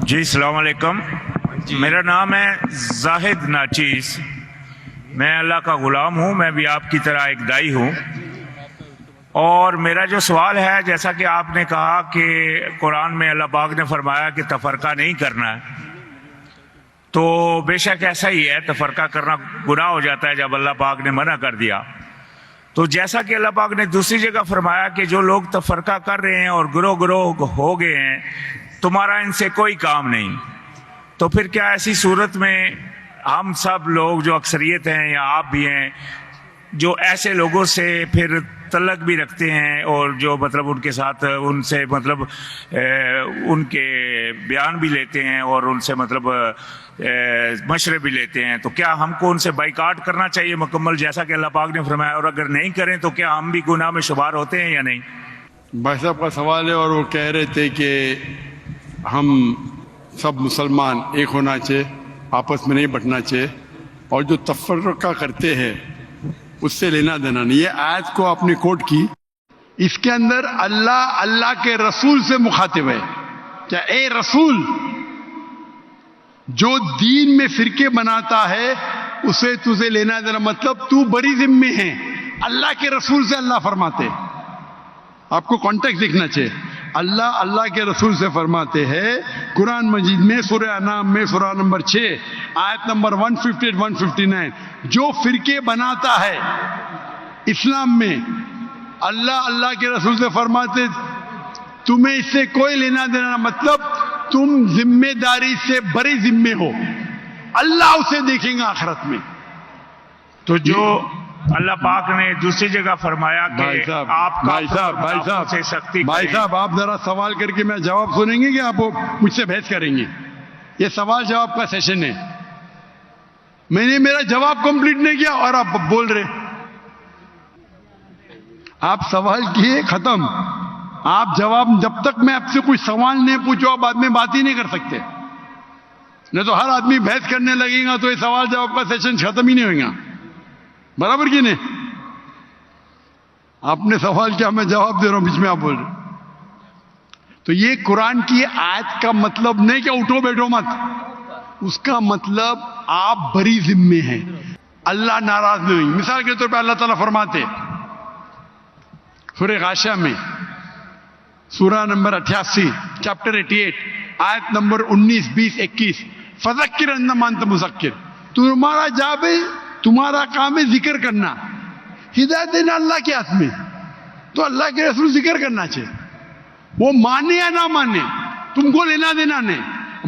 جی السلام علیکم. میرا نام ہے زاہد ناچیز. میں اللہ کا غلام ہوں. میں بھی آپ کی طرح ایک دائی ہوں. اور میرا جو سوال ہے، جیسا کہ آپ نے کہا کہ قرآن میں اللہ پاک نے فرمایا کہ تفرقہ نہیں کرنا ہے، تو بے شک ایسا ہی ہے. تفرقہ کرنا گناہ ہو جاتا ہے جب اللہ پاک نے منع کر دیا. تو جیسا کہ اللہ پاک نے دوسری جگہ فرمایا کہ جو لوگ تفرقہ کر رہے ہیں اور گروہ گروہ ہو گئے ہیں، تمہارا ان سے کوئی کام نہیں. تو پھر کیا ایسی صورت میں ہم سب لوگ جو اکثریت ہیں یا آپ بھی ہیں، جو ایسے لوگوں سے پھر تعلق بھی رکھتے ہیں اور جو مطلب ان کے ساتھ ان سے مطلب ان کے بیان بھی لیتے ہیں اور ان سے مطلب مشورے بھی لیتے ہیں، تو کیا ہم کو ان سے بائیکاٹ کرنا چاہیے مکمل جیسا کہ اللہ پاک نے فرمایا؟ اور اگر نہیں کریں تو کیا ہم بھی گناہ میں شمار ہوتے ہیں یا نہیں؟ بھائی صاحب کا سوال ہے اور وہ کہہ رہے تھے کہ ہم سب مسلمان ایک ہونا چاہیے، آپس میں نہیں بٹنا چاہیے، اور جو تفرقہ کرتے ہیں اس سے لینا دینا نہیں. یہ آیت کو آپ نے کوٹ کی، اس کے اندر اللہ کے رسول سے مخاطب ہے. کیا اے رسول، جو دین میں فرقے بناتا ہے اسے تجھے لینا دینا، مطلب تو بڑی ذمہ ہے. اللہ کے رسول سے اللہ فرماتے، آپ کو کانٹیکٹ دیکھنا چاہیے. اللہ کے رسول سے فرماتے ہیں قرآن مجید میں سورہ انعام میں سورہ نمبر 6 آیت نمبر 158-159، جو فرقے بناتا ہے اسلام میں، اللہ کے رسول سے فرماتے تمہیں اس سے کوئی لینا دینا، مطلب تم ذمہ داری سے بڑی ذمہ ہو، اللہ اسے دیکھیں گا آخرت میں. تو جو اللہ پاک نے دوسری جگہ فرمایا کہ آپ بھائی صاحب آپ ذرا سوال کر کے میں جواب سنیں گے کہ آپ مجھ سے بحث کریں گے؟ یہ سوال جواب کا سیشن ہے. میں نے میرا جواب کمپلیٹ نہیں کیا اور آپ بول رہے. آپ سوال کیے ختم. آپ جواب، جب تک میں آپ سے کوئی سوال نہیں پوچھو آپ بعد میں بات ہی نہیں کر سکتے. نہیں تو ہر آدمی بحث کرنے لگے گا تو یہ سوال جواب کا سیشن ختم ہی نہیں ہوگا. برابر کی نہیں؟ آپ نے سوال کیا، میں جواب دے رہا ہوں، بیچ میں آپ بول رہے. تو یہ قرآن کی آیت کا مطلب نہیں کہ اٹھو بیٹھو مت. اس کا مطلب آپ بڑی ذمہ ہیں، اللہ ناراض نہیں ہوئی. مثال کے طور پہ اللہ تعالیٰ فرماتے سورہ غاشیہ میں سورہ نمبر 88 چیپٹر 88 آیت نمبر 19، 20، 21، فذکر انما انت مذکر، تمہارا جاب ہے، تمہارا کام ہے ذکر کرنا. ہدایت دینا اللہ کے ہاتھ میں. تو اللہ کے رسول ذکر کرنا چاہیے. وہ مانے یا نہ مانے تم کو لینا دینا نہیں.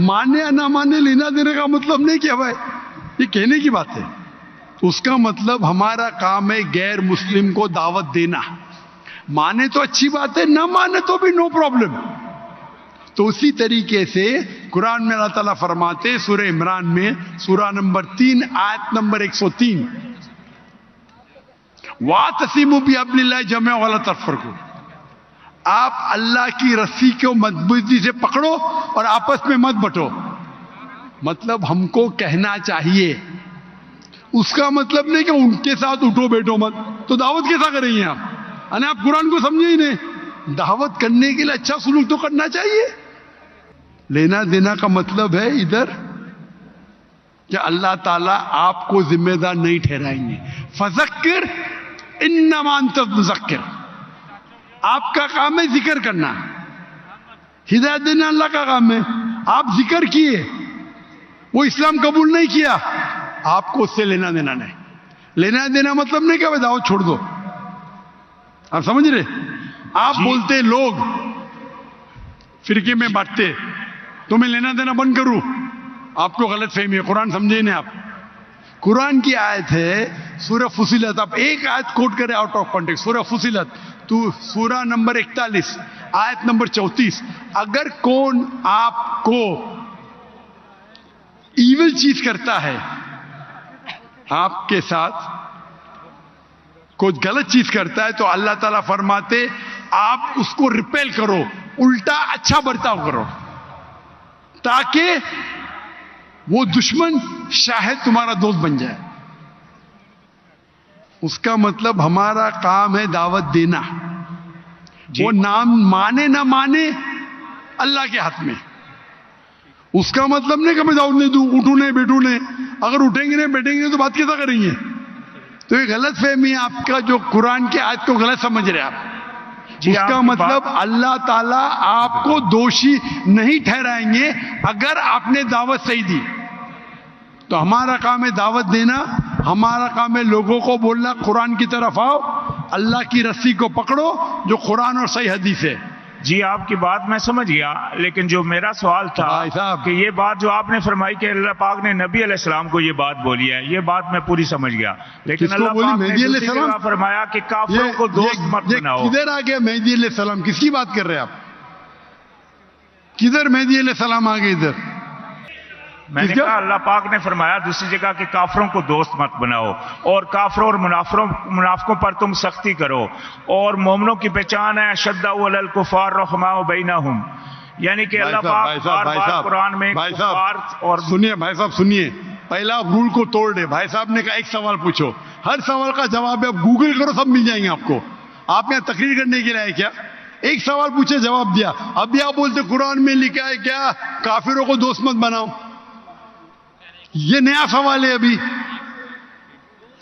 مانے یا نہ مانے لینا دینے کا مطلب نہیں کہ بھائی یہ کہنے کی بات ہے. اس کا مطلب ہمارا کام ہے غیر مسلم کو دعوت دینا. مانے تو اچھی بات ہے، نہ مانے تو بھی نو پرابلم. تو اسی طریقے سے قرآن میں اللہ تعالیٰ فرماتے سورہ عمران میں سورہ نمبر 3 آیت نمبر 103، وَاعْتَصِمُوا بِحَبْلِ اللَّهِ جَمِيعًا وَلَا تَفَرَّقُوا، آپ اللہ کی رسی کو مضبوطی سے پکڑو اور آپس میں مت بٹو. مطلب ہم کو کہنا چاہیے، اس کا مطلب نہیں کہ ان کے ساتھ اٹھو بیٹھو مت. تو دعوت کیسا کریں گے آپ؟ یعنی آپ قرآن کو سمجھے ہی نہیں. دعوت کرنے کے لیے اچھا سلوک تو کرنا چاہیے. لینا دینا کا مطلب ہے ادھر کہ اللہ تعالیٰ آپ کو ذمہ دار نہیں ٹھہرائیں گے. فذکر انما انت مذکر، آپ کا کام ہے ذکر کرنا. ہدایت دینا اللہ کا کام ہے. آپ ذکر کیے، وہ اسلام قبول نہیں کیا، آپ کو اس سے لینا دینا نہیں. لینا دینا مطلب نہیں کہ دعوت چھوڑ دو. آپ سمجھ رہے؟ آپ بولتے لوگ فرقے میں بانٹتے تو میں لینا دینا بند کروں، آپ کو غلط فہمی ہے. قرآن سمجھے نہیں آپ. قرآن کی آیت ہے سورہ فصلت، آپ ایک آیت کوٹ کریں آؤٹ آف کانٹیکسٹ. سورہ فصلت تو سورہ نمبر 41 آیت نمبر 34، اگر کون آپ کو ایول چیز کرتا ہے، آپ کے ساتھ کوئی غلط چیز کرتا ہے، تو اللہ تعالیٰ فرماتے آپ اس کو ریپیل کرو، الٹا اچھا برتاؤ کرو، تاکہ وہ دشمن شاید تمہارا دوست بن جائے. اس کا مطلب ہمارا کام ہے دعوت دینا. وہ نام مانے نہ مانے اللہ کے ہاتھ میں. اس کا مطلب نہیں کہ میں دعوت نہیں دوں, اٹھوں نہیں بیٹھوں نہیں. اگر اٹھیں گے نہیں بیٹھیں گے نہیں تو بات کیسا کریں گے؟ تو یہ غلط فہمی ہے آپ کا, جو قرآن کی آیت کو غلط سمجھ رہے آپ. جی اس آپ کا کی مطلب بات- اللہ تعالیٰ آپ کو دوشی نہیں ٹھہرائیں گے اگر آپ نے دعوت صحیح دی. تو ہمارا کام ہے دعوت دینا, ہمارا کام ہے لوگوں کو بولنا قرآن کی طرف آؤ, اللہ کی رسی کو پکڑو جو قرآن اور صحیح حدیث ہے. جی آپ کی بات میں سمجھ گیا, لیکن جو میرا سوال تھا بھائی صاحب. کہ یہ بات جو آپ نے فرمائی کہ اللہ پاک نے نبی علیہ السلام کو یہ بات بولی ہے, یہ بات میں پوری سمجھ گیا, لیکن کس کو اللہ بولی؟ پاک نے مہدی علیہ دوسری السلام؟ جگہ فرمایا کہ کافروں کو دوست مت بناؤ. کدھر آ گیا مہدی علیہ السلام؟ کس کی بات کر رہے ہیں آپ؟ کدھر مہدی علیہ السلام آ گئے ادھر؟ میں نے کس کا؟ کہا اللہ پاک نے فرمایا دوسری جگہ کہ کافروں کو دوست مت بناؤ, اور کافروں اور منافقوں پر تم سختی کرو, اور مومنوں کی پہچان ہے اشداء علی الکفار رحماء بینہم. یعنی کہ اللہ پاک بار بار قرآن میں کفار اور سنیے بھائی صاحب, سنیے. پہلا آپ رول کو توڑ دے. بھائی صاحب نے کہا ایک سوال پوچھو, ہر سوال کا جواب ہے, آپ گوگل کرو سب مل جائیں گے آپ کو. آپ یہاں تقریر کرنے کے لیے آئے کیا؟ ایک سوال پوچھے جواب دیا. ابھی آپ بولتے قرآن میں لکھا ہے کیا کافروں کو دوست مت بناؤ؟ یہ نیا سوال ہے. ابھی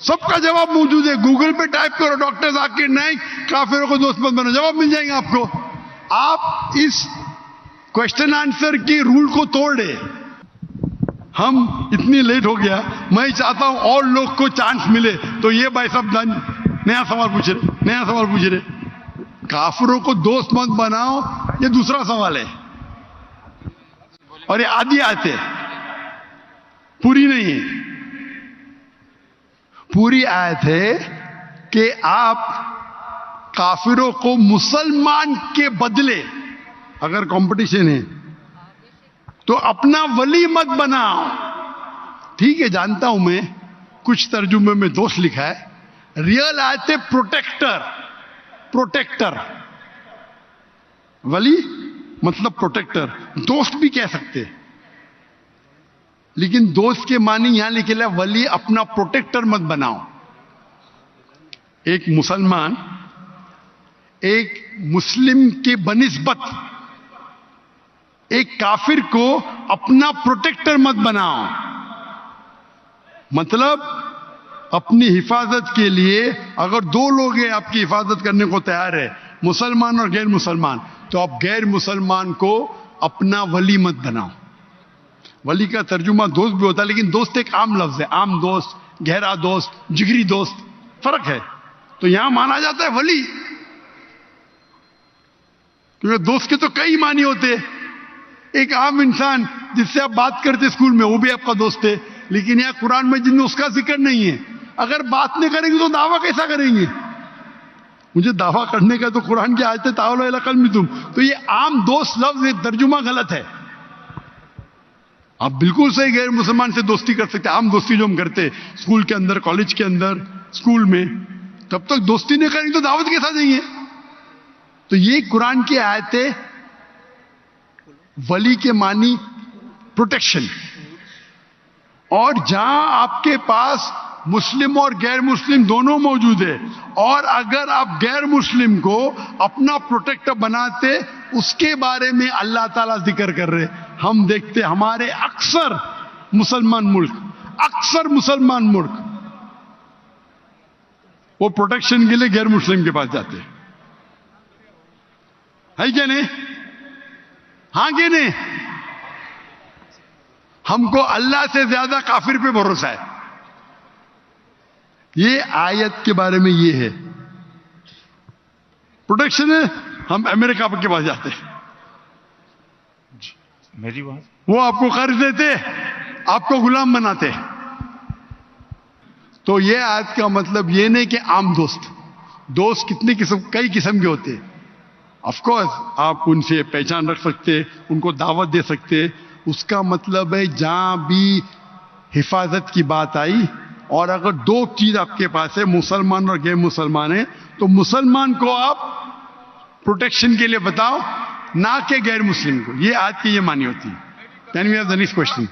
سب کا جواب موجود ہے, گوگل پہ ٹائپ کرو ڈاکٹر ذاکر نائک کافروں کو دوست مت بناؤ, جواب مل جائیں گے آپ کو. آپ اس کوشچن آنسر کی رول کو توڑ دے. ہم اتنی لیٹ ہو گیا, میں چاہتا ہوں اور لوگ کو چانس ملے. تو یہ بھائی صاحب نیا سوال پوچھ رہے, کافروں کو دوست مت بناؤ, یہ دوسرا سوال ہے. اور یہ آدھی آیت ہے, پوری نہیں ہے. پوری آیت ہے کہ آپ کافروں کو مسلمان کے بدلے, اگر کمپٹیشن ہے تو اپنا ولی مت بناؤ. ٹھیک ہے, جانتا ہوں میں, کچھ ترجمے میں دوست لکھا ہے. ریئل آیت ہے پروٹیکٹر. ولی مطلب پروٹیکٹر, دوست بھی کہہ سکتے, لیکن دوست کے معنی یہاں لکھے ہے ولی اپنا پروٹیکٹر مت بناؤ. ایک مسلمان ایک مسلم کے بنسبت ایک کافر کو اپنا پروٹیکٹر مت بناؤ. مطلب اپنی حفاظت کے لیے اگر دو لوگ ہیں آپ کی حفاظت کرنے کو تیار ہے, مسلمان اور غیر مسلمان, تو آپ غیر مسلمان کو اپنا ولی مت بناؤ. ولی کا ترجمہ دوست بھی ہوتا ہے, لیکن دوست ایک عام لفظ ہے. عام دوست, گہرا دوست, جگری دوست, فرق ہے. تو یہاں مانا جاتا ہے ولی, کیونکہ دوست کے تو کئی معنی ہوتے. ایک عام انسان جس سے آپ بات کرتے اسکول میں, وہ بھی آپ کا دوست ہے. لیکن یہاں قرآن میں جن میں اس کا ذکر نہیں ہے, اگر بات نہیں کریں گے تو دعویٰ کیسا کریں گے؟ مجھے دعویٰ کرنے کا تو قرآن کی آیت ہے تعالوا الی قلبکم. تو یہ عام دوست لفظ ترجمہ غلط ہے. آپ بالکل صحیح غیر مسلمان سے دوستی کر سکتے. عام دوستی جو ہم کرتے اسکول کے اندر, کالج کے اندر, اسکول میں, تب تک دوستی نہیں کریں گے تو دعوت کیسا دیں گے؟ تو یہ قرآن کی آیت ہے. ولی کے معنی پروٹیکشن. اور جہاں آپ کے پاس مسلم اور غیر مسلم دونوں موجود ہے, اور اگر آپ غیر مسلم کو اپنا پروٹیکٹر بناتے, اس کے بارے میں اللہ تعالیٰ ذکر کر رہے. ہم دیکھتے ہمارے اکثر مسلمان ملک وہ پروٹیکشن کے لیے غیر مسلم کے پاس جاتے ہے کیا نہیں؟ ہاں کہ نہیں؟ ہم کو اللہ سے زیادہ کافر پہ بھروسہ ہے. یہ آیت کے بارے میں یہ ہے, پروٹیکشن ہے. ہم امریکہ کے پاس جاتے ہیں, میری بات, وہ آپ کو قرض دیتے, آپ کو غلام بناتے. تو یہ آیت کا مطلب یہ نہیں کہ عام دوست کئی قسم کے ہوتے. آف کورس آپ ان سے پہچان رکھ سکتے, ان کو دعوت دے سکتے. اس کا مطلب ہے جہاں بھی حفاظت کی بات آئی, اور اگر دو چیز آپ کے پاس ہے, مسلمان اور غیر مسلمان ہے, تو مسلمان کو آپ پروٹیکشن کے لیے بتاؤ, نہ کہ غیر مسلم کو. یہ آج کی یہ معنی ہوتی ہے. Then we have the next question.